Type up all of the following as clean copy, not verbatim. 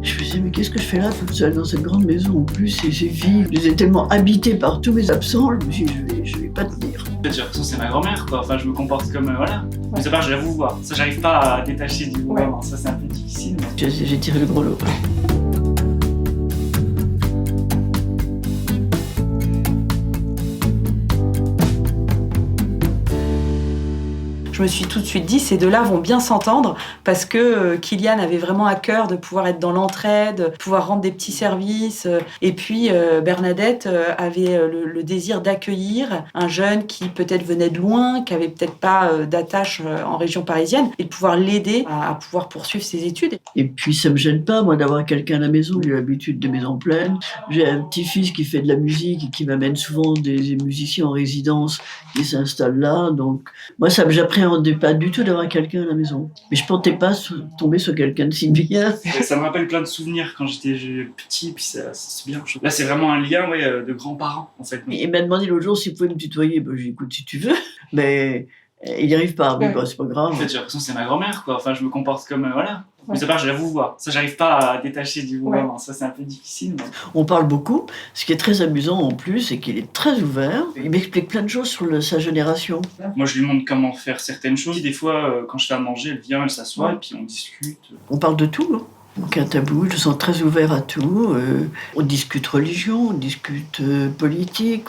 Je me disais, mais qu'est-ce que je fais là toute seule dans cette grande maison? En plus, c'est vide. Je les ai tellement habitée par tous mes absents, je me suis dit, je vais pas tenir. J'ai l'impression que c'est ma grand-mère, quoi. Enfin, je me comporte comme, voilà. Mais ça part, je la vous vois. Ça, j'arrive pas à détacher du vous voir. Ça, c'est un peu difficile. Mais... J'ai tiré le gros lot. Je me suis tout de suite dit, ces deux-là vont bien s'entendre parce que Kylian avait vraiment à cœur de pouvoir être dans l'entraide, pouvoir rendre des petits services. Et puis Bernadette avait le désir d'accueillir un jeune qui peut-être venait de loin, qui avait peut-être pas d'attache en région parisienne, et de pouvoir l'aider à pouvoir poursuivre ses études. Et puis ça me gêne pas, moi, d'avoir quelqu'un à la maison. J'ai l'habitude de maison pleine. J'ai un petit-fils qui fait de la musique et qui m'amène souvent des musiciens en résidence qui s'installent là. Donc moi, ça j'appréhendais pas du tout d'avoir quelqu'un à la maison. Mais je pensais pas tomber sur quelqu'un de si bien. Ça me rappelle plein de souvenirs quand j'étais petit, puis c'est bien. Là, c'est vraiment un lien de grands-parents, en fait. Il m'a demandé l'autre jour s'il pouvait me tutoyer. J'ai dit, écoute, si tu veux, mais il n'y arrive pas. Mais c'est pas grave. En fait, j'ai l'impression que c'est ma grand-mère, quoi. Enfin, je me comporte comme, voilà. Mais ça part, je la vous vois. Ça, j'arrive pas à détacher du vous voir. Ça, c'est un peu difficile. Mais... On parle beaucoup. Ce qui est très amusant en plus, c'est qu'il est très ouvert. Il m'explique plein de choses sur sa génération. Moi, je lui montre comment faire certaines choses. Des fois, quand je fais à manger, elle vient, elle s'assoit, et puis on discute. On parle de tout, hein. Aucun tabou, je sens très ouvert à tout. On discute religion, on discute politique,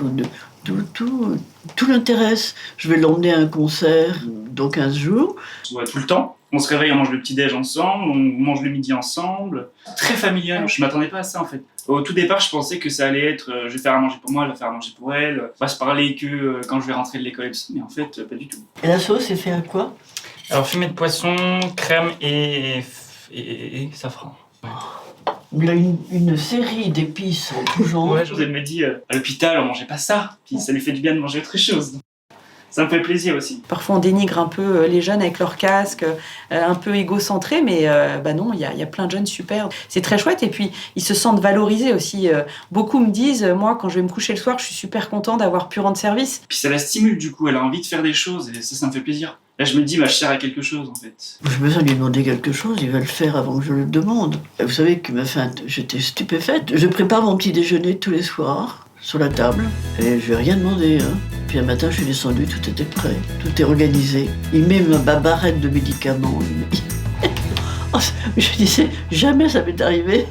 tout l'intéresse. Je vais l'emmener à un concert dans 15 jours. Tout le temps. On se réveille, on mange le petit-déj ensemble, on mange le midi ensemble. Très familial, je m'attendais pas à ça en fait. Au tout départ, je pensais que ça allait être je vais faire à manger pour moi, elle va faire à manger pour elle. On va se parler que quand je vais rentrer de l'école et tout ça, mais en fait, pas du tout. Et la sauce, c'est fait à quoi? Alors, fumée de poisson, crème et safran. Il a une série d'épices en tout genre. Ouais, José me dit, à l'hôpital, on mangeait pas ça, puis ça lui fait du bien de manger autre chose. Ça me fait plaisir aussi. Parfois, on dénigre un peu les jeunes avec leur casque, un peu égocentrés, mais non, il y a plein de jeunes super. C'est très chouette, et puis ils se sentent valorisés aussi. Beaucoup me disent, moi, quand je vais me coucher le soir, je suis super content d'avoir pu rendre service. Puis ça la stimule du coup, elle a envie de faire des choses, et ça me fait plaisir. Là, je me dis, je sers à quelque chose, en fait. J'ai besoin de lui demander quelque chose, il va le faire avant que je le demande. Vous savez que j'étais stupéfaite. Je prépare mon petit déjeuner tous les soirs, sur la table, et je lui ai rien demandé. Puis un matin, je suis descendue, tout était prêt, tout est organisé. Il met ma barrette de médicaments. Je disais, jamais ça m'est arrivé.